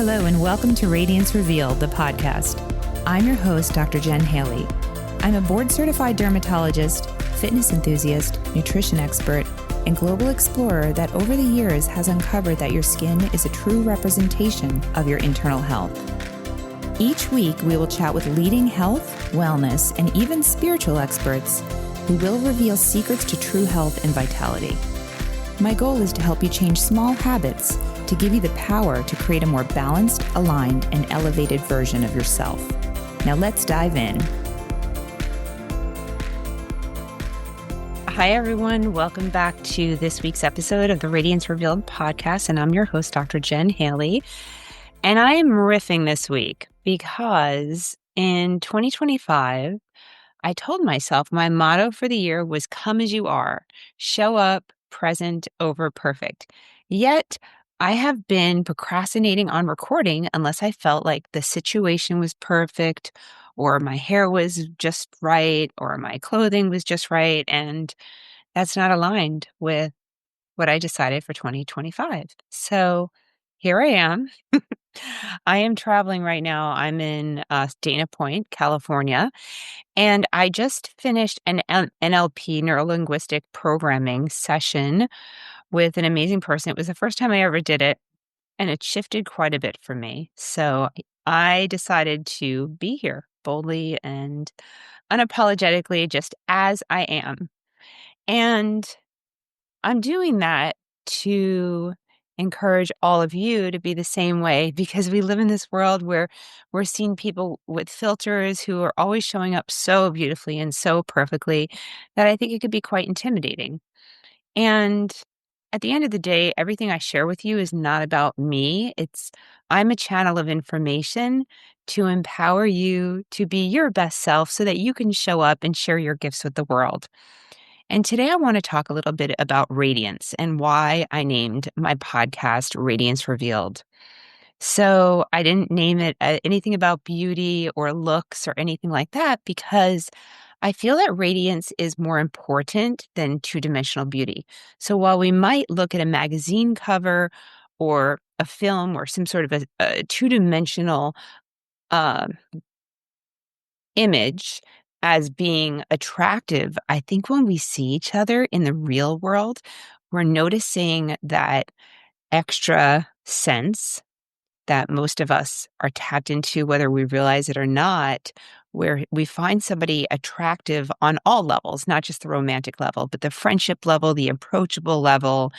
Hello, and welcome to Radiance Revealed, the podcast. I'm your host, Dr. Jen Haley. I'm a board-certified dermatologist, fitness enthusiast, nutrition expert, and global explorer that over the years has uncovered that your skin is a true representation of your internal health. Each week, we will chat with leading health, wellness, and even spiritual experts who will reveal secrets to true health and vitality. My goal is to help you change small habits to give you the power to create a more balanced, aligned, and elevated version of yourself. Now let's dive in. Hi, everyone. Welcome back to this week's episode of the Radiance Revealed podcast, and I'm your host, Dr. Jen Haley. And I am riffing this week because in 2025, I told myself my motto for the year was come as you are, show up, present over perfect. Yet, I have been procrastinating on recording unless I felt like the situation was perfect or my hair was just right or my clothing was just right. And that's not aligned with what I decided for 2025. So here I am. I am traveling right now. I'm in Dana Point, California, and I just finished an NLP, neuro-linguistic programming session with an amazing person. It was the first time I ever did it, and it shifted quite a bit for me. So I decided to be here boldly and unapologetically, just as I am. And I'm doing that to encourage all of you to be the same way, because we live in this world where we're seeing people with filters who are always showing up so beautifully and so perfectly that I think it could be quite intimidating. And at the end of the day, everything I share with you is not about me. I'm a channel of information to empower you to be your best self so that you can show up and share your gifts with the world. And today I want to talk a little bit about radiance and why I named my podcast Radiance Revealed. So I didn't name it anything about beauty or looks or anything like that because I feel that radiance is more important than two-dimensional beauty. So while we might look at a magazine cover or a film or some sort of a two-dimensional uh, image as being attractive, I think when we see each other in the real world, we're noticing that extra sense that most of us are tapped into, whether we realize it or not, where we find somebody attractive on all levels, not just the romantic level, but the friendship level, the approachable level,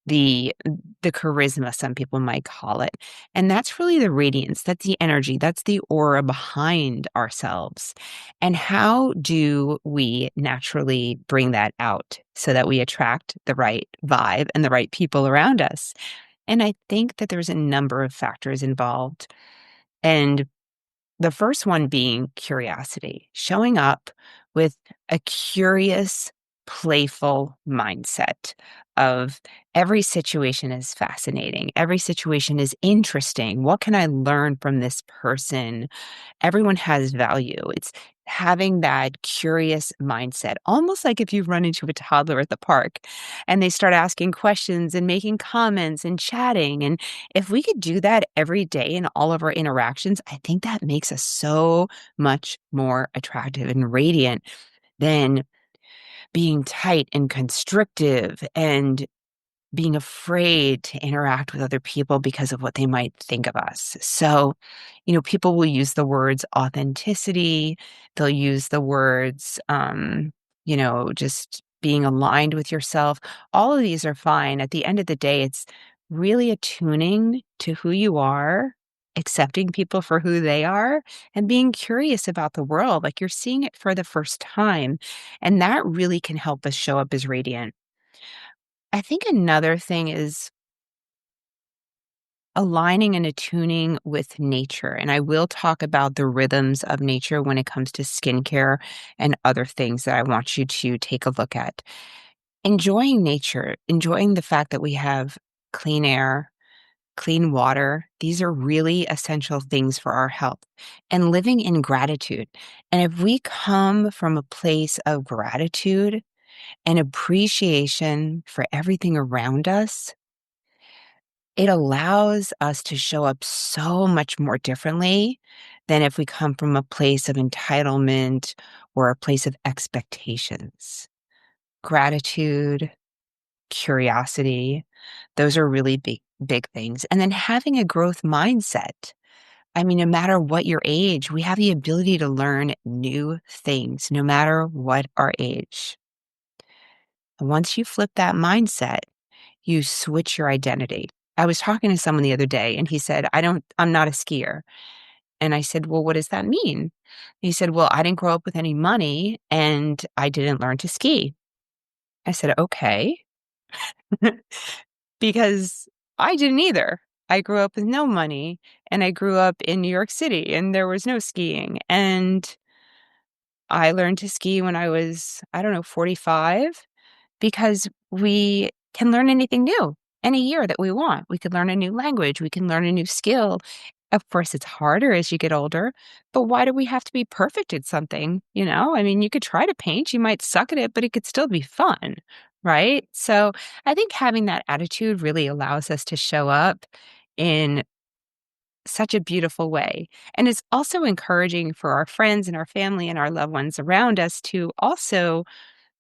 the charisma, some people might call it. And that's really the radiance, that's the energy, that's the aura behind ourselves. And how do we naturally bring that out so that we attract the right vibe and the right people around us? And I think that there's a number of factors involved. And the first one being curiosity, showing up with a curious, playful mindset of every situation is fascinating. Every situation is interesting. What can I learn from this person? Everyone has value. It's having that curious mindset, almost like if you run into a toddler at the park and they start asking questions and making comments and chatting. And if we could do that every day in all of our interactions, I think that makes us so much more attractive and radiant than being tight and constrictive and being afraid to interact with other people because of what they might think of us. So, people will use the words authenticity. They'll use the words, just being aligned with yourself. All of these are fine. At the end of the day, it's really attuning to who you are, accepting people for who they are, and being curious about the world, like you're seeing it for the first time. And that really can help us show up as radiant. I think another thing is aligning and attuning with nature. And I will talk about the rhythms of nature when it comes to skincare and other things that I want you to take a look at. Enjoying nature, enjoying the fact that we have clean air, clean water. These are really essential things for our health, and living in gratitude. And if we come from a place of gratitude and appreciation for everything around us, it allows us to show up so much more differently than if we come from a place of entitlement or a place of expectations. Gratitude, curiosity, those are really big things. And then having a growth mindset. I mean, no matter what your age, we have the ability to learn new things, no matter what our age. And once you flip that mindset, you switch your identity. I was talking to someone the other day and he said, I'm not a skier. And I said, well, what does that mean? He said, well, I didn't grow up with any money and I didn't learn to ski. I said, okay, because I didn't either. I grew up with no money and I grew up in New York City and there was no skiing. And I learned to ski when I was, I don't know, 45 because we can learn anything new any year that we want. We could learn a new language, we can learn a new skill. Of course, it's harder as you get older, but why do we have to be perfect at something? I mean, you could try to paint, you might suck at it, but it could still be fun, right? So I think having that attitude really allows us to show up in such a beautiful way. And it's also encouraging for our friends and our family and our loved ones around us to also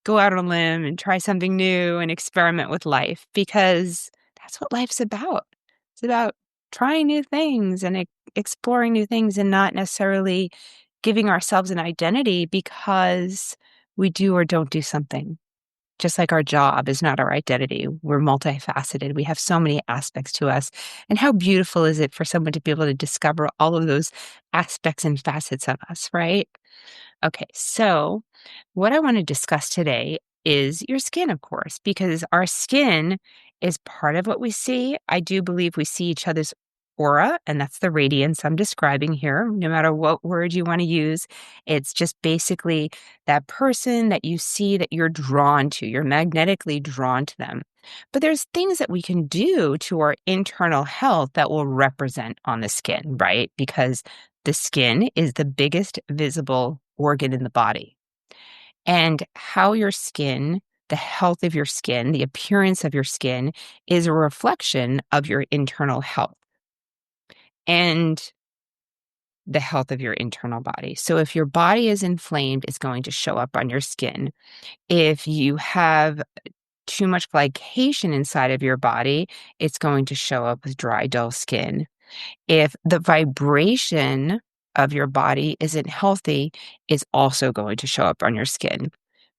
go out on a limb and try something new and experiment with life because that's what life's about. It's about trying new things and exploring new things and not necessarily giving ourselves an identity because we do or don't do something. Just like our job is not our identity. We're multifaceted. We have so many aspects to us. And how beautiful is it for someone to be able to discover all of those aspects and facets of us, right? Okay, so what I want to discuss today is your skin, of course, because our skin is part of what we see. I do believe we see each other's aura, and that's the radiance I'm describing here. No matter what word you want to use, it's just basically that person that you see that you're drawn to, you're magnetically drawn to them. But there's things that we can do to our internal health that will represent on the skin, right? Because the skin is the biggest visible organ in the body. And how your skin, the health of your skin, the appearance of your skin is a reflection of your internal health and the health of your internal body. So if your body is inflamed, it's going to show up on your skin. If you have too much glycation inside of your body, it's going to show up with dry, dull skin. If the vibration of your body isn't healthy, it's also going to show up on your skin.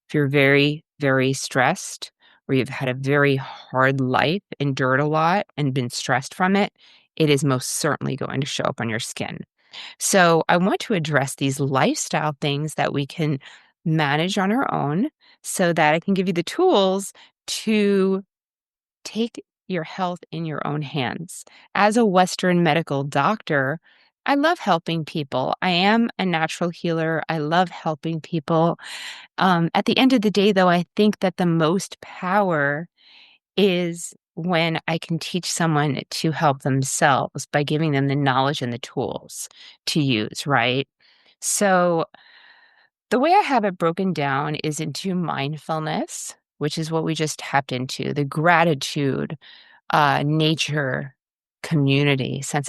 If you're very, very stressed, or you've had a very hard life, endured a lot, and been stressed from it, it is most certainly going to show up on your skin. So I want to address these lifestyle things that we can manage on our own so that I can give you the tools to take your health in your own hands. As a Western medical doctor, I love helping people. I am a natural healer. I love helping people. At the end of the day, though, I think that the most power is when I can teach someone to help themselves by giving them the knowledge and the tools to use, right? So the way I have it broken down is into mindfulness, which is what we just tapped into, the gratitude, nature, community, sense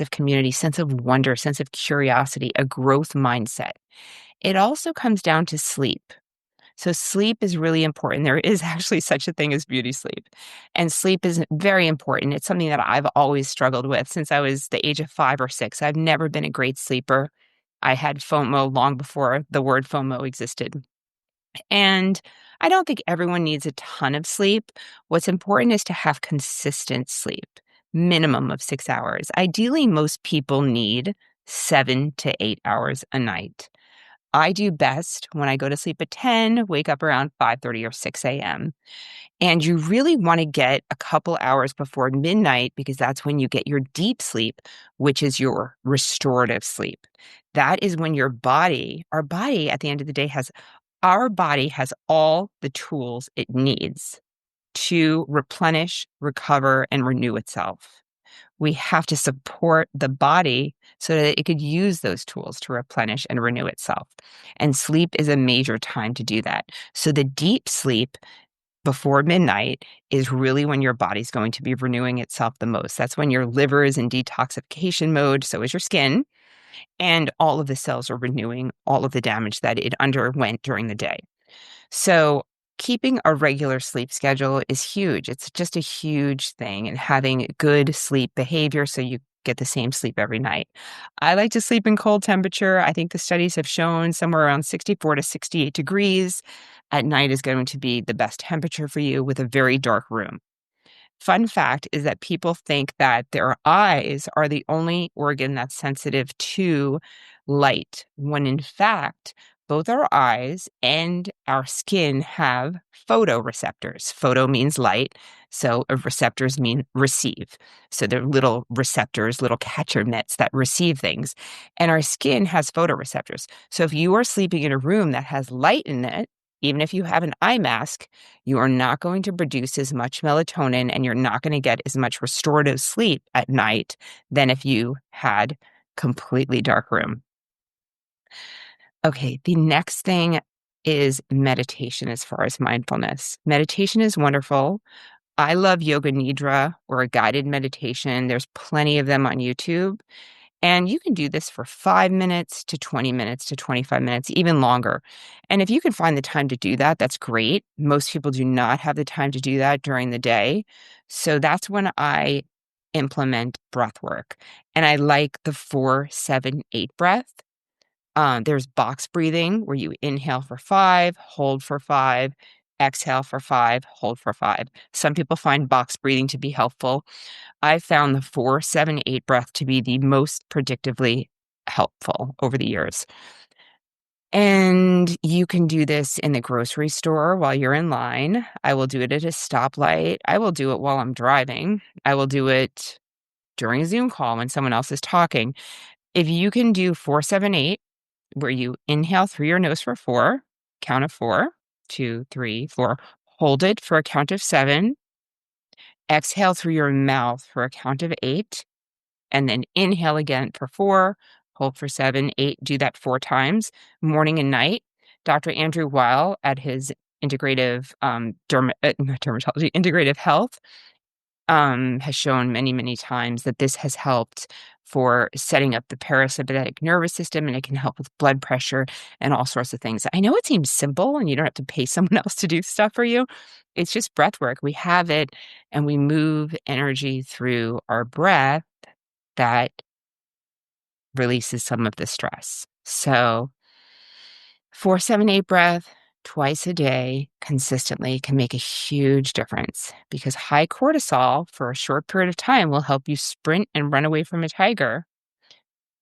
of wonder, sense of curiosity, a growth mindset. It also comes down to sleep. So sleep is really important. There is actually such a thing as beauty sleep. And sleep is very important. It's something that I've always struggled with since I was the age of 5 or 6. I've never been a great sleeper. I had FOMO long before the word FOMO existed. And I don't think everyone needs a ton of sleep. What's important is to have consistent sleep, minimum of 6 hours. Ideally, most people need 7 to 8 hours a night. I do best when I go to sleep at 10, wake up around 5:30 or 6 a.m. And you really want to get a couple hours before midnight because that's when you get your deep sleep, which is your restorative sleep. That is when our body at the end of the day our body has all the tools it needs to replenish, recover, and renew itself. We have to support the body so that it could use those tools to replenish and renew itself. And sleep is a major time to do that. So the deep sleep before midnight is really when your body's going to be renewing itself the most. That's when your liver is in detoxification mode, so is your skin, and all of the cells are renewing all of the damage that it underwent during the day. So, keeping a regular sleep schedule is huge. It's just a huge thing, and having good sleep behavior so you get the same sleep every night. I like to sleep in cold temperature. I think the studies have shown somewhere around 64 to 68 degrees at night is going to be the best temperature for you with a very dark room. Fun fact is that people think that their eyes are the only organ that's sensitive to light, when in fact, both our eyes and our skin have photoreceptors. Photo means light, so receptors mean receive. So they're little receptors, little catcher nets that receive things. And our skin has photoreceptors. So if you are sleeping in a room that has light in it, even if you have an eye mask, you are not going to produce as much melatonin and you're not going to get as much restorative sleep at night than if you had completely dark room. Okay, the next thing is meditation as far as mindfulness. Meditation is wonderful. I love yoga nidra or a guided meditation. There's plenty of them on YouTube. And you can do this for 5 minutes to 20 minutes to 25 minutes, even longer. And if you can find the time to do that, that's great. Most people do not have the time to do that during the day. So that's when I implement breath work. And I like the 4-7-8 breath. There's box breathing where you inhale for 5, hold for 5, exhale for 5, hold for 5. Some people find box breathing to be helpful. I found the 4-7-8 breath to be the most predictively helpful over the years. And you can do this in the grocery store while you're in line. I will do it at a stoplight. I will do it while I'm driving. I will do it during a Zoom call when someone else is talking. If you can do 4-7-8, where you inhale through your nose for 4, count of 4, 2, 3, 4, hold it for a count of 7, exhale through your mouth for a count of 8, and then inhale again for 4, hold for 7, 8. Do that 4 times, morning and night. Dr. Andrew Weil at his integrative not dermatology, integrative health has shown many, many times that this has helped for setting up the parasympathetic nervous system, and it can help with blood pressure and all sorts of things. I know it seems simple and you don't have to pay someone else to do stuff for you. It's just breath work. We have it and we move energy through our breath that releases some of the stress. So 4-7-8 breath twice a day consistently can make a huge difference, because high cortisol for a short period of time will help you sprint and run away from a tiger.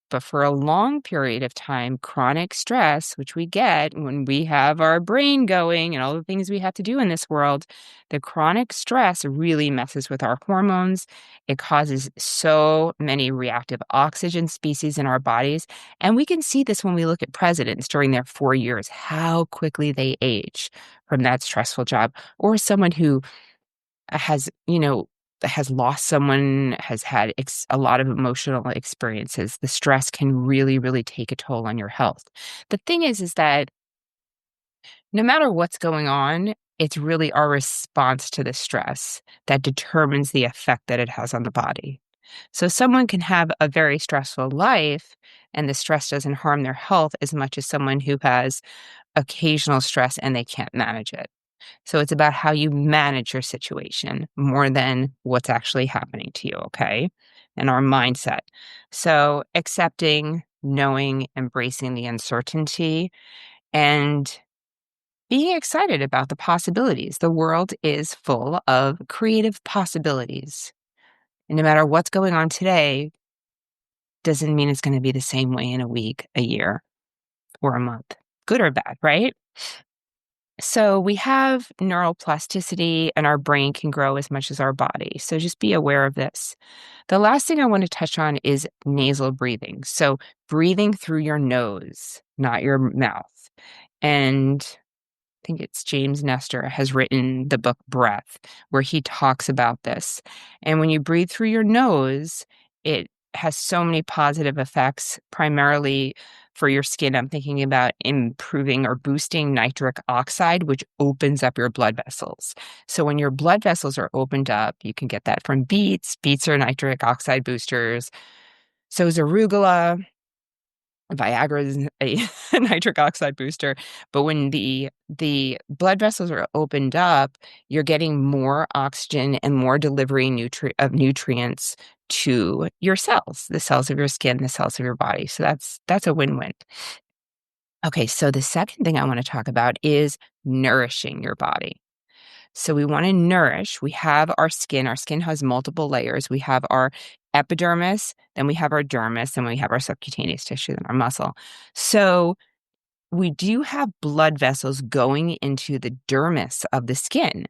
But for a long period of time, chronic stress, which we get when we have our brain going and all the things we have to do in this world, the chronic stress really messes with our hormones. It causes so many reactive oxygen species in our bodies. And we can see this when we look at presidents during their 4 years, how quickly they age from that stressful job, or someone who has, has lost someone, has had a lot of emotional experiences. The stress can really, really take a toll on your health. The thing is that no matter what's going on, it's really our response to the stress that determines the effect that it has on the body. So someone can have a very stressful life and the stress doesn't harm their health as much as someone who has occasional stress and they can't manage it. So it's about how you manage your situation more than what's actually happening to you, okay? And our mindset. So accepting, knowing, embracing the uncertainty, and being excited about the possibilities. The world is full of creative possibilities. And no matter what's going on today, doesn't mean it's going to be the same way in a week, a year, or a month. Good or bad, right? So we have neuroplasticity and our brain can grow as much as our body. So just be aware of this. The last thing I want to touch on is nasal breathing. So breathing through your nose, not your mouth. And I think it's James Nestor has written the book Breath, where he talks about this. And when you breathe through your nose, it has so many positive effects, primarily for your skin. I'm thinking about improving or boosting nitric oxide, which opens up your blood vessels. So when your blood vessels are opened up, you can get that from beets. Beets are nitric oxide boosters. So is arugula. Viagra is a nitric oxide booster, but when the blood vessels are opened up, you're getting more oxygen and more delivery of nutrients to your cells, the cells of your skin, the cells of your body. So that's a win-win. Okay, so the second thing I want to talk about is nourishing your body. So we want to nourish. We have our skin. Our skin has multiple layers. We have our epidermis, then we have our dermis, and we have our subcutaneous tissue and our muscle. So we do have blood vessels going into the dermis of the skin.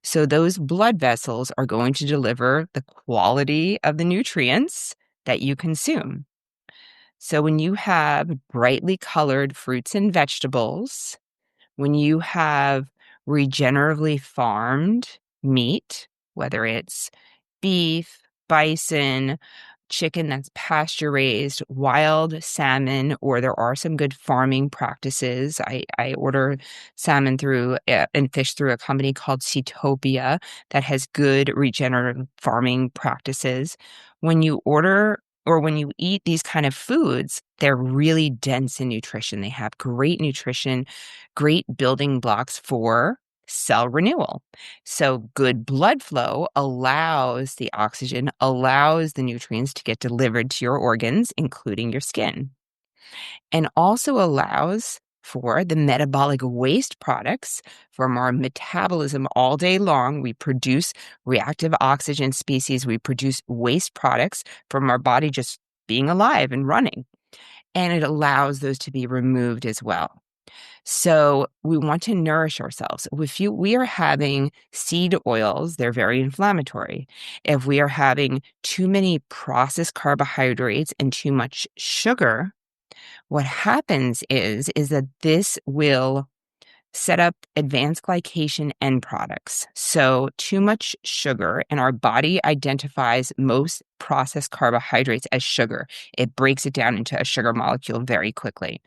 So those blood vessels are going to deliver the quality of the nutrients that you consume. So when you have brightly colored fruits and vegetables, when you have regeneratively farmed meat, whether it's beef, bison, chicken that's pasture raised, wild salmon, or there are some good farming practices. I order salmon through and fish through a company called Seatopia that has good regenerative farming practices. When you order or when you eat these kind of foods, they're really dense in nutrition. They have great nutrition, great building blocks for cell renewal. So good blood flow allows the oxygen, allows the nutrients to get delivered to your organs, including your skin, and also allows for the metabolic waste products from our metabolism all day long. We produce reactive oxygen species. We produce waste products from our body just being alive and running. And it allows those to be removed as well. So we want to nourish ourselves. If we are having seed oils, they're very inflammatory. If we are having too many processed carbohydrates and too much sugar, what happens is that this will set up advanced glycation end products. So too much sugar, and our body identifies most processed carbohydrates as sugar. It breaks it down into a sugar molecule very quickly.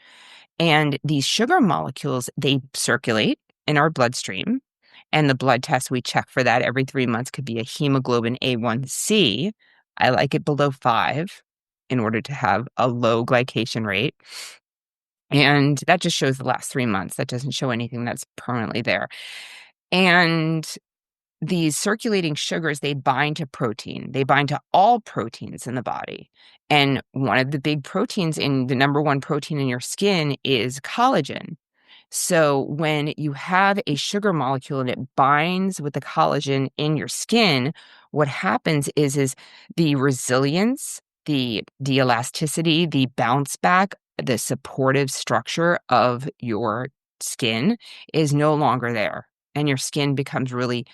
And these sugar molecules, they circulate in our bloodstream. And the blood test we check for that every 3 months could be a hemoglobin A1C. I like it below 5 in order to have a low glycation rate. And that just shows the last 3 months. That doesn't show anything that's permanently there. And these circulating sugars, they bind to protein. They bind to all proteins in the body. And one of the big proteins in the number one protein in your skin is collagen. So when you have a sugar molecule and it binds with the collagen in your skin, what happens is the resilience, the elasticity, the bounce back, the supportive structure of your skin is no longer there. And your skin becomes really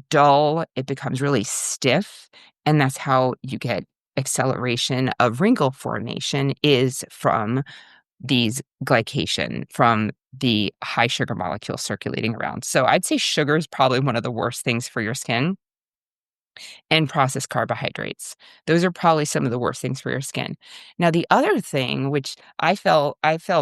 dull, it becomes really stiff, and that's how you get acceleration of wrinkle formation is from these glycation, from the high sugar molecules circulating around. So I'd say sugar is probably one of the worst things for your skin, and processed carbohydrates. Those are probably some of the worst things for your skin. Now, the other thing, which I fell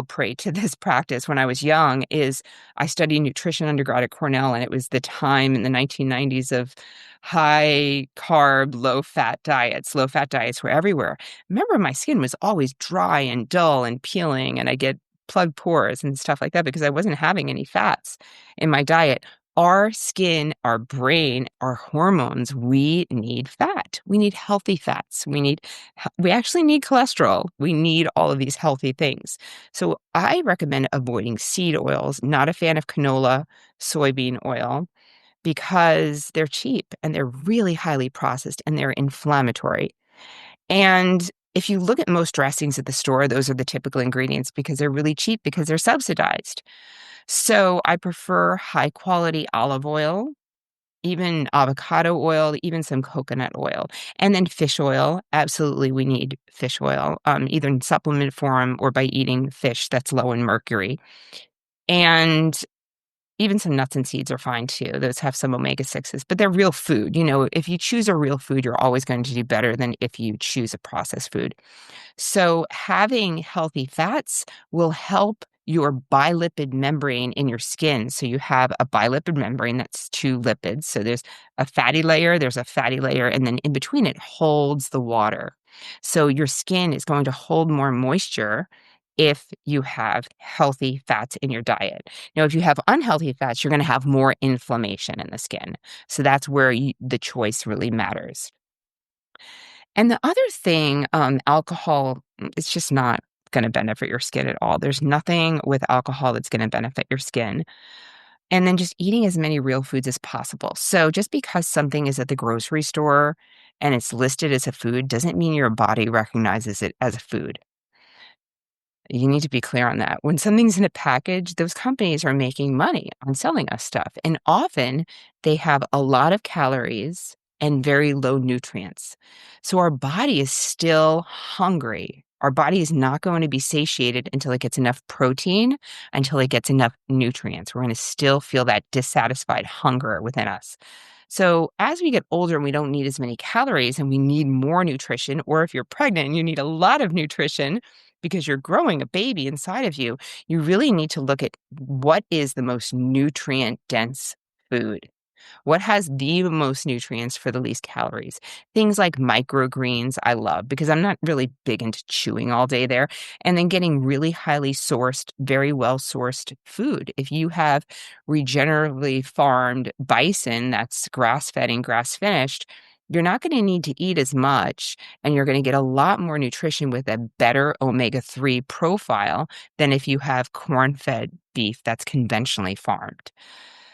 prey to this practice when I was young, is I studied nutrition undergrad at Cornell, and it was the time in the 1990s of high carb, low fat diets. Low fat diets were everywhere. Remember, my skin was always dry and dull and peeling, and I get plugged pores and stuff like that because I wasn't having any fats in my diet. Our skin, our brain, our hormones, we need fat. We need healthy fats. We actually need cholesterol. We need all of these healthy things. So I recommend avoiding seed oils. Not a fan of canola, soybean oil, because they're cheap and they're really highly processed and they're inflammatory. And if you look at most dressings at the store, those are the typical ingredients because they're really cheap because they're subsidized. So I prefer high quality olive oil, even avocado oil, even some coconut oil, and then fish oil. Absolutely, we need fish oil, either in supplement form or by eating fish that's low in mercury. And even some nuts and seeds are fine too. Those have some omega-6s, but they're real food. If you choose a real food, you're always going to do better than if you choose a processed food. So having healthy fats will help your bilipid membrane in your skin. So you have a bilipid membrane that's two lipids. So there's a fatty layer, and then in between it holds the water. So your skin is going to hold more moisture if you have healthy fats in your diet. Now, if you have unhealthy fats, you're going to have more inflammation in the skin. So that's where the choice really matters. And the other thing, alcohol, it's just not going to benefit your skin at all. There's nothing with alcohol that's going to benefit your skin. And then just eating as many real foods as possible. So just because something is at the grocery store and it's listed as a food doesn't mean your body recognizes it as a food. You need to be clear on that. When something's in a package, those companies are making money on selling us stuff. And often they have a lot of calories and very low nutrients. So our body is still hungry. Our body is not going to be satiated until it gets enough protein, until it gets enough nutrients. We're going to still feel that dissatisfied hunger within us. So as we get older and we don't need as many calories and we need more nutrition, or if you're pregnant and you need a lot of nutrition because you're growing a baby inside of you, you really need to look at what is the most nutrient dense food. What has the most nutrients for the least calories? Things like microgreens, I love because I'm not really big into chewing all day there. And then getting really highly sourced, very well sourced food. If you have regeneratively farmed bison that's grass fed and grass finished, you're not going to need to eat as much, and you're going to get a lot more nutrition with a better omega-3 profile than if you have corn fed beef that's conventionally farmed.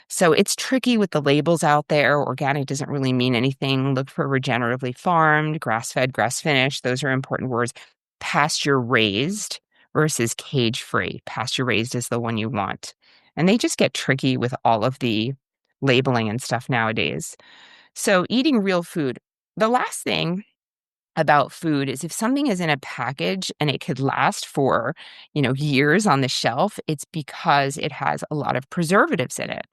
So it's tricky with the labels out there. Organic doesn't really mean anything. Look for regeneratively farmed, grass-fed, grass-finished. Those are important words. Pasture-raised versus cage-free. Pasture-raised is the one you want. And they just get tricky with all of the labeling and stuff nowadays. So eating real food. The last thing about food is if something is in a package and it could last for, years on the shelf, it's because it has a lot of preservatives in it.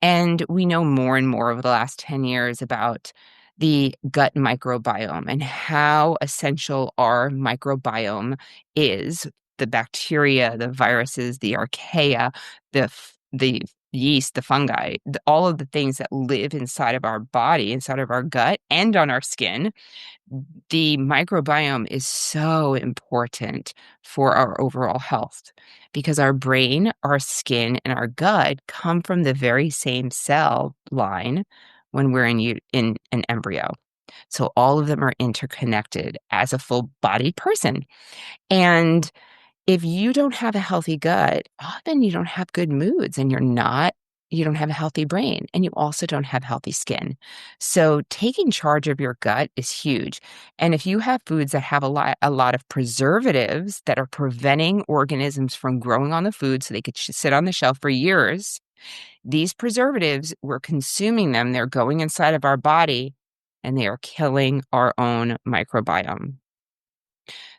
And we know more and more over the last 10 years about the gut microbiome and how essential our microbiome is. The bacteria, the viruses, the archaea, the yeast, the fungi, all of the things that live inside of our body, inside of our gut, and on our skin. The microbiome is so important for our overall health because our brain, our skin, and our gut come from the very same cell line when we're in an embryo. So all of them are interconnected as a full-bodied person. And if you don't have a healthy gut, often you don't have good moods and you don't have a healthy brain, and you also don't have healthy skin. So taking charge of your gut is huge. And if you have foods that have a lot of preservatives that are preventing organisms from growing on the food so they could sit on the shelf for years, these preservatives, we're consuming them, they're going inside of our body, and they are killing our own microbiome.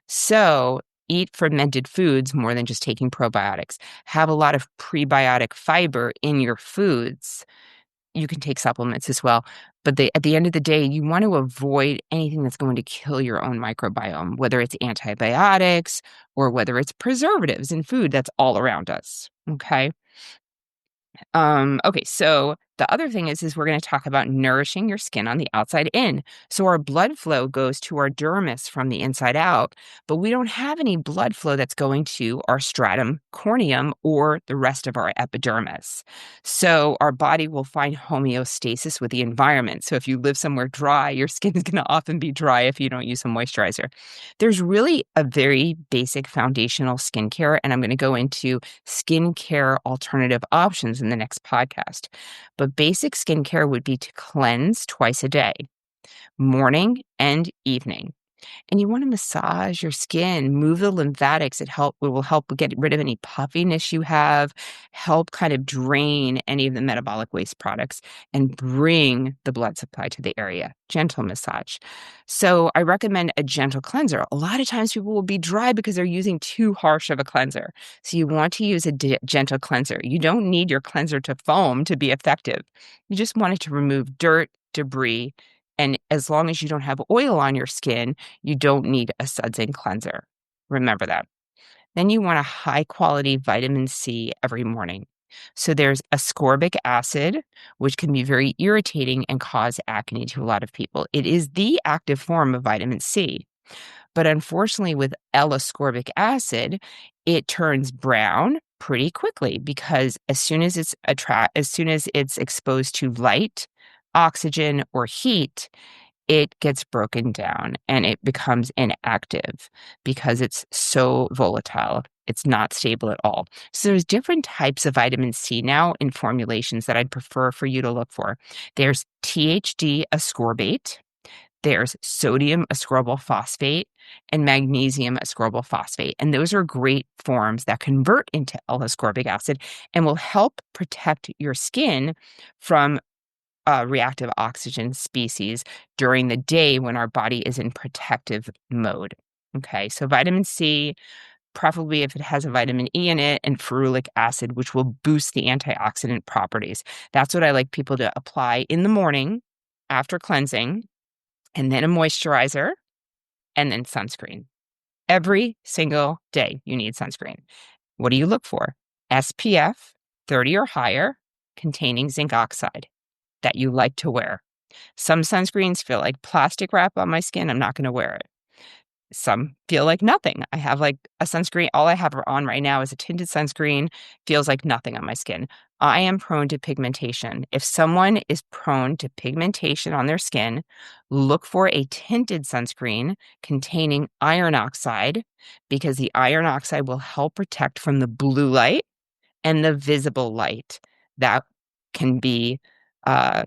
So eat fermented foods more than just taking probiotics. Have a lot of prebiotic fiber in your foods. You can take supplements as well. But at the end of the day, you want to avoid anything that's going to kill your own microbiome, whether it's antibiotics or whether it's preservatives in food that's all around us. Okay. Okay, so the other thing is we're going to talk about nourishing your skin on the outside in. So our blood flow goes to our dermis from the inside out, but we don't have any blood flow that's going to our stratum corneum or the rest of our epidermis. So our body will find homeostasis with the environment. So if you live somewhere dry, your skin is going to often be dry if you don't use some moisturizer. There's really a very basic foundational skincare, and I'm going to go into skincare alternative options in the next podcast. But basic skincare would be to cleanse twice a day, morning and evening. And you want to massage your skin, move the lymphatics. It will help get rid of any puffiness you have, help kind of drain any of the metabolic waste products, and bring the blood supply to the area. Gentle massage. So I recommend a gentle cleanser. A lot of times people will be dry because they're using too harsh of a cleanser. So you want to use a gentle cleanser. You don't need your cleanser to foam to be effective. You just want it to remove dirt, debris, and as long as you don't have oil on your skin, you don't need a sudsing cleanser. Remember that. Then you want a high quality vitamin C every morning. So there's ascorbic acid, which can be very irritating and cause acne to a lot of people. It is the active form of vitamin C. But unfortunately, with L-ascorbic acid, it turns brown pretty quickly because as soon as it's exposed to light, oxygen, or heat, it gets broken down and it becomes inactive because it's so volatile. It's not stable at all. So there's different types of vitamin C now in formulations that I'd prefer for you to look for. There's THD ascorbate. There's sodium ascorbyl phosphate and magnesium ascorbyl phosphate. And those are great forms that convert into L-ascorbic acid and will help protect your skin from reactive oxygen species during the day when our body is in protective mode. Okay, so vitamin C, preferably if it has a vitamin E in it, and ferulic acid, which will boost the antioxidant properties. That's what I like people to apply in the morning after cleansing, and then a moisturizer, and then sunscreen. Every single day, you need sunscreen. What do you look for? SPF 30 or higher, containing zinc oxide that you like to wear. Some sunscreens feel like plastic wrap on my skin. I'm not going to wear it. Some feel like nothing. I have like a sunscreen. All I have on right now is a tinted sunscreen. Feels like nothing on my skin. I am prone to pigmentation. If someone is prone to pigmentation on their skin, look for a tinted sunscreen containing iron oxide because the iron oxide will help protect from the blue light and the visible light that can be uh,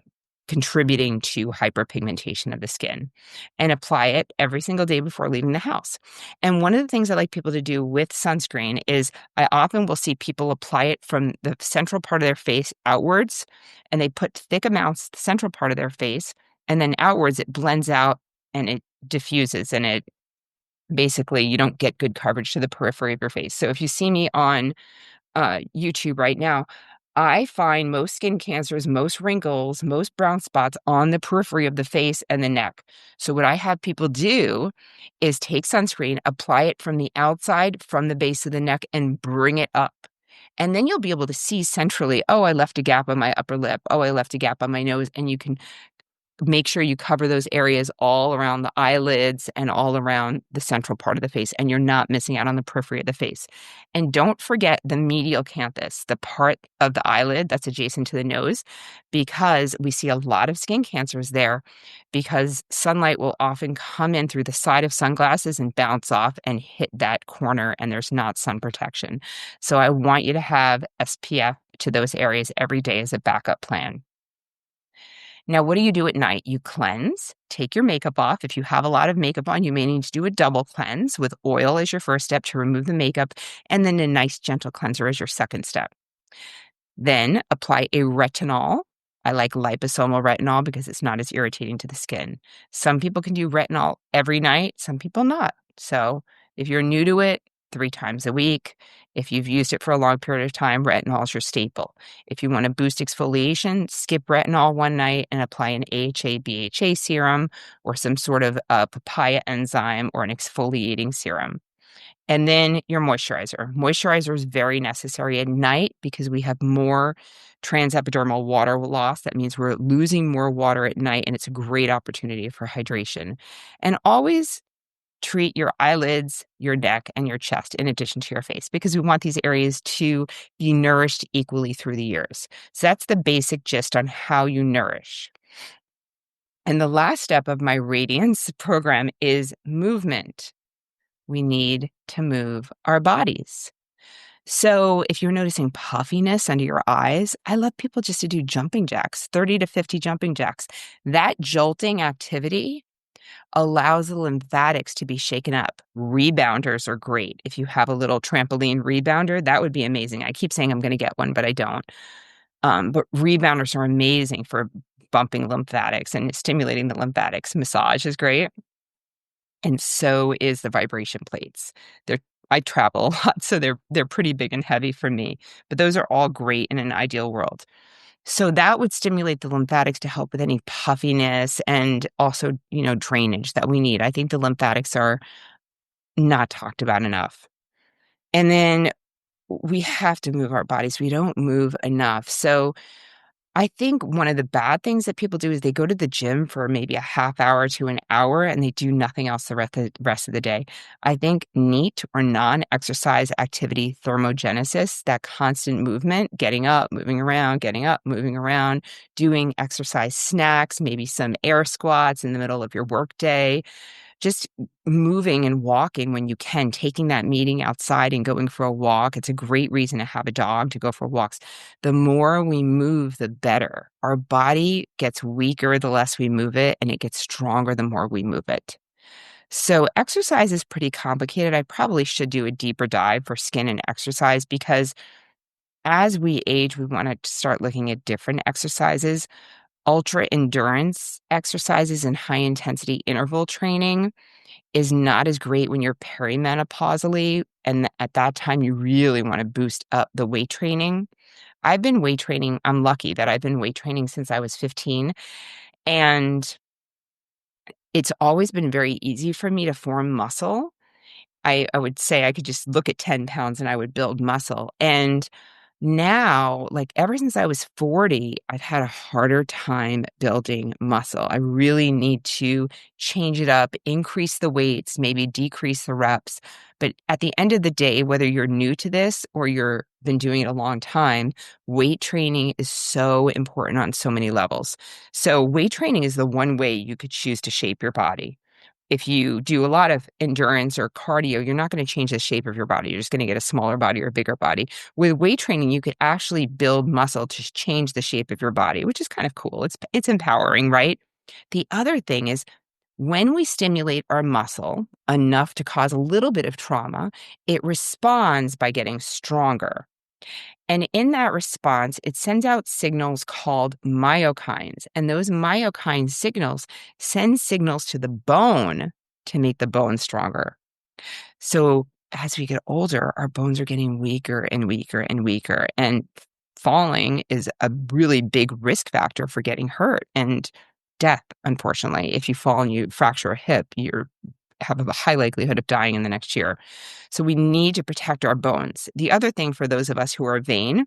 contributing to hyperpigmentation of the skin, and apply it every single day before leaving the house. And one of the things I like people to do with sunscreen is I often will see people apply it from the central part of their face outwards, and they put thick amounts the central part of their face, and then outwards it blends out and it diffuses, and it basically you don't get good coverage to the periphery of your face. So if you see me on YouTube right now, I find most skin cancers, most wrinkles, most brown spots on the periphery of the face and the neck. So what I have people do is take sunscreen, apply it from the outside, from the base of the neck, and bring it up. And then you'll be able to see centrally, oh, I left a gap on my upper lip. Oh, I left a gap on my nose. And you can make sure you cover those areas all around the eyelids and all around the central part of the face, and you're not missing out on the periphery of the face. And don't forget the medial canthus, the part of the eyelid that's adjacent to the nose, because we see a lot of skin cancers there because sunlight will often come in through the side of sunglasses and bounce off and hit that corner, and there's not sun protection. So I want you to have SPF to those areas every day as a backup plan. Now, what do you do at night? You cleanse, take your makeup off. If you have a lot of makeup on, you may need to do a double cleanse with oil as your first step to remove the makeup, and then a nice gentle cleanser as your second step. Then apply a retinol. I like liposomal retinol because it's not as irritating to the skin. Some people can do retinol every night, some people not. So if you're new to it, 3 times a week. If you've used it for a long period of time, retinol is your staple. If you want to boost exfoliation, skip retinol one night and apply an AHA BHA serum or some sort of papaya enzyme or an exfoliating serum. And then your moisturizer. Moisturizer is very necessary at night because we have more transepidermal water loss. That means we're losing more water at night, and it's a great opportunity for hydration. And always treat your eyelids, your neck, and your chest in addition to your face because we want these areas to be nourished equally through the years. So that's the basic gist on how you nourish. And the last step of my Radiance program is movement. We need to move our bodies. So if you're noticing puffiness under your eyes, I love people just to do jumping jacks, 30 to 50 jumping jacks. That jolting activity allows the lymphatics to be shaken up. Rebounders are great. If you have a little trampoline rebounder, that would be amazing. I keep saying I'm going to get one, but I don't. But rebounders are amazing for bumping lymphatics and stimulating the lymphatics. Massage is great. And so is the vibration plates. They're I travel a lot, so they're pretty big and heavy for me, but those are all great in an ideal world. So that would stimulate the lymphatics to help with any puffiness and also, drainage that we need. I think the lymphatics are not talked about enough. And then we have to move our bodies. We don't move enough. So I think one of the bad things that people do is they go to the gym for maybe a half hour to an hour and they do nothing else the rest of the day. I think NEAT or non-exercise activity thermogenesis, that constant movement, getting up, moving around, getting up, moving around, doing exercise snacks, maybe some air squats in the middle of your workday, just moving and walking when you can, taking that meeting outside and going for a walk. It's a great reason to have a dog to go for walks. The more we move, the better. Our body gets weaker the less we move it, and it gets stronger the more we move it. So exercise is pretty complicated. I probably should do a deeper dive for skin and exercise because as we age, we want to start looking at different exercises. Ultra endurance exercises and high intensity interval training is not as great when you're perimenopausally, and at that time, you really wanna boost up the weight training. I'm lucky that I've been weight training since I was 15, and it's always been very easy for me to form muscle. I would say I could just look at 10 pounds and I would build muscle, and now, like, ever since I was 40, I've had a harder time building muscle. I really need to change it up, increase the weights, maybe decrease the reps. But at the end of the day, whether you're new to this or you're been doing it a long time, weight training is so important on so many levels. So weight training is the one way you could choose to shape your body. If you do a lot of endurance or cardio, you're not gonna change the shape of your body. You're just gonna get a smaller body or a bigger body. With weight training, you could actually build muscle to change the shape of your body, which is kind of cool. It's empowering, right? The other thing is when we stimulate our muscle enough to cause a little bit of trauma, it responds by getting stronger. And in that response, it sends out signals called myokines. And those myokine signals send signals to the bone to make the bone stronger. So as we get older, our bones are getting weaker and weaker and weaker. And falling is a really big risk factor for getting hurt and death, unfortunately. If you fall and you fracture a hip, you have a high likelihood of dying in the next year. So we need to protect our bones. The other thing for those of us who are vain,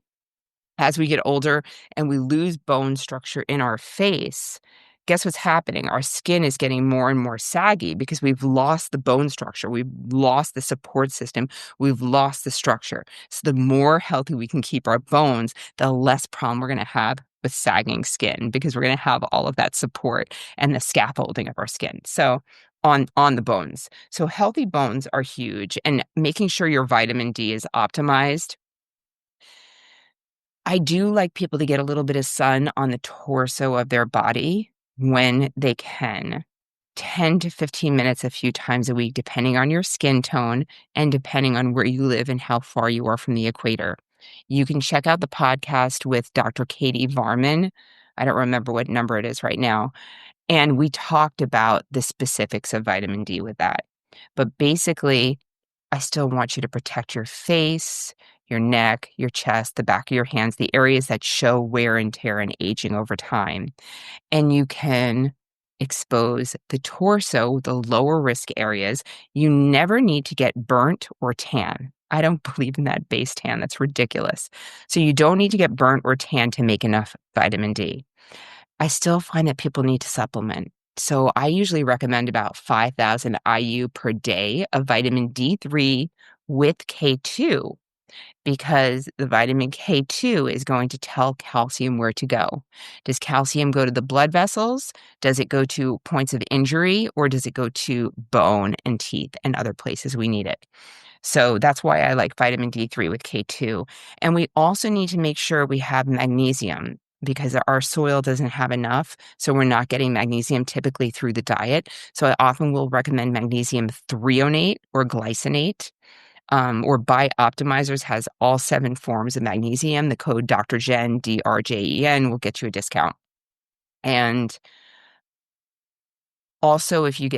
as we get older and we lose bone structure in our face, guess what's happening? Our skin is getting more and more saggy because we've lost the bone structure. We've lost the support system. We've lost the structure. So the more healthy we can keep our bones, the less problem we're going to have with sagging skin because we're going to have all of that support and the scaffolding of our skin. So on the bones. So healthy bones are huge, and making sure your vitamin D is optimized. I do like people to get a little bit of sun on the torso of their body when they can. 10 to 15 minutes a few times a week, depending on your skin tone and depending on where you live and how far you are from the equator. You can check out the podcast with Dr. Katie Varman. I don't remember what number it is right now. And we talked about the specifics of vitamin D with that. But basically, I still want you to protect your face, your neck, your chest, the back of your hands, the areas that show wear and tear and aging over time. And you can expose the torso, the lower risk areas. You never need to get burnt or tan. I don't believe in that base tan. That's ridiculous. So you don't need to get burnt or tan to make enough vitamin D. I still find that people need to supplement. So I usually recommend about 5,000 IU per day of vitamin D3 with K2 because the vitamin K2 is going to tell calcium where to go. Does calcium go to the blood vessels? Does it go to points of injury, or does it go to bone and teeth and other places we need it? So that's why I like vitamin D3 with K2. And we also need to make sure we have magnesium. because our soil doesn't have enough. So we're not getting magnesium typically through the diet. So I often will recommend magnesium threonate or glycinate. Or Buy Optimizers has all 7 forms of magnesium. The code Dr. Jen, DRJEN, will get you a discount. And also, if you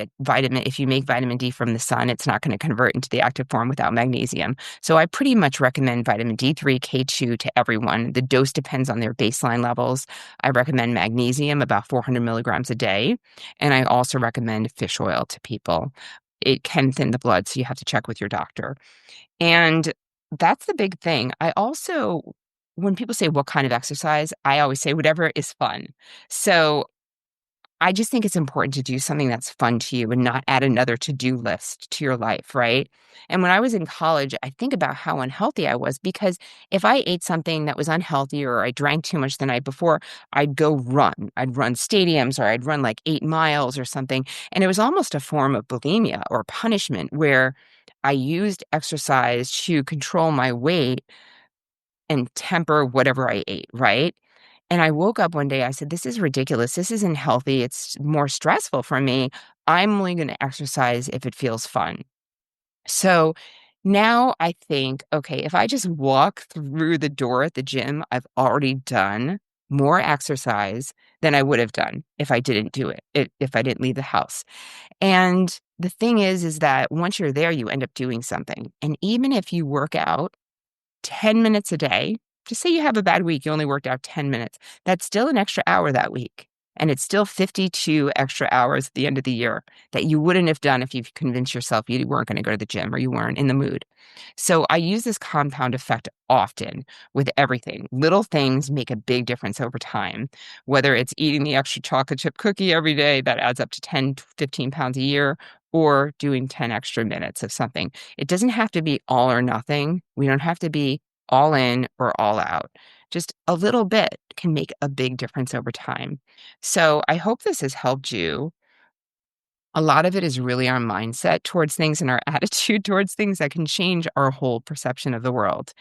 make vitamin D from the sun, it's not going to convert into the active form without magnesium. So I pretty much recommend vitamin D3, K2 to everyone. The dose depends on their baseline levels. I recommend magnesium about 400 milligrams a day. And I also recommend fish oil to people. It can thin the blood, so you have to check with your doctor. And that's the big thing. I also, when people say what kind of exercise, I always say whatever is fun. So I just think it's important to do something that's fun to you and not add another to-do list to your life, right? And when I was in college, I think about how unhealthy I was because if I ate something that was unhealthy or I drank too much the night before, I'd go run. I'd run stadiums or I'd run like 8 miles or something. And it was almost a form of bulimia or punishment where I used exercise to control my weight and temper whatever I ate, right? And I woke up one day, I said, this is ridiculous. This isn't healthy. It's more stressful for me. I'm only going to exercise if it feels fun. So now I think, okay, if I just walk through the door at the gym, I've already done more exercise than I would have done if I didn't do it, if I didn't leave the house. And the thing is that once you're there, you end up doing something. And even if you work out 10 minutes a day, just say you have a bad week, you only worked out 10 minutes. That's still an extra hour that week. And it's still 52 extra hours at the end of the year that you wouldn't have done if you've convinced yourself you weren't going to go to the gym or you weren't in the mood. So I use this compound effect often with everything. Little things make a big difference over time, whether it's eating the extra chocolate chip cookie every day that adds up to 10, 15 pounds a year, or doing 10 extra minutes of something. It doesn't have to be all or nothing. We don't have to be all in or all out. Just a little bit can make a big difference over time. So I hope this has helped you. A lot of it is really our mindset towards things and our attitude towards things that can change our whole perception of the world.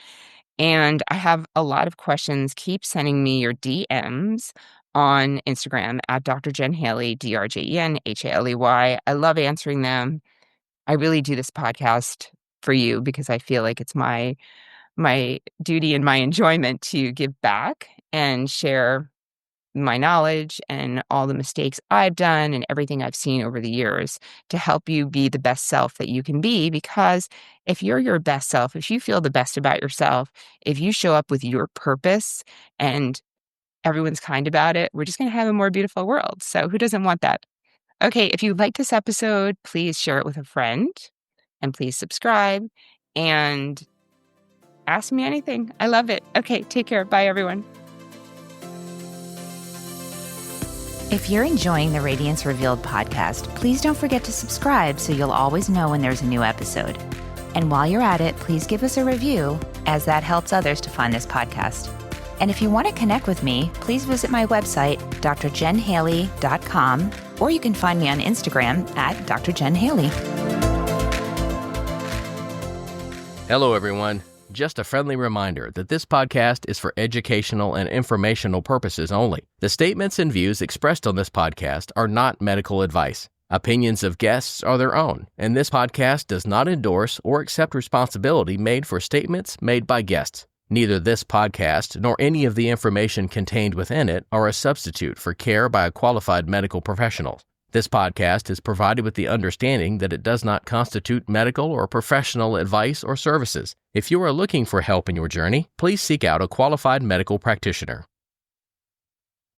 And I have a lot of questions. Keep sending me your DMs on Instagram at Dr. Jen Haley, DRJENHALEY. I love answering them. I really do this podcast for you because I feel like it's my duty and my enjoyment to give back and share my knowledge and all the mistakes I've done and everything I've seen over the years to help you be the best self that you can be. Because if you're your best self, if you feel the best about yourself, if you show up with your purpose and everyone's kind about it, we're just going to have a more beautiful world. So who doesn't want that? Okay, if you like this episode, please share it with a friend and please subscribe and ask me anything. I love it. Okay, take care. Bye, everyone. If you're enjoying the Radiance Revealed podcast, please don't forget to subscribe so you'll always know when there's a new episode. And while you're at it, please give us a review, as that helps others to find this podcast. And if you want to connect with me, please visit my website, drjenhaley.com, or you can find me on Instagram at drjenhaley. Hello, everyone. Just a friendly reminder that this podcast is for educational and informational purposes only. The statements and views expressed on this podcast are not medical advice. Opinions of guests are their own, and this podcast does not endorse or accept responsibility made for statements made by guests. Neither this podcast nor any of the information contained within it are a substitute for care by a qualified medical professional. This podcast is provided with the understanding that it does not constitute medical or professional advice or services. If you are looking for help in your journey, please seek out a qualified medical practitioner.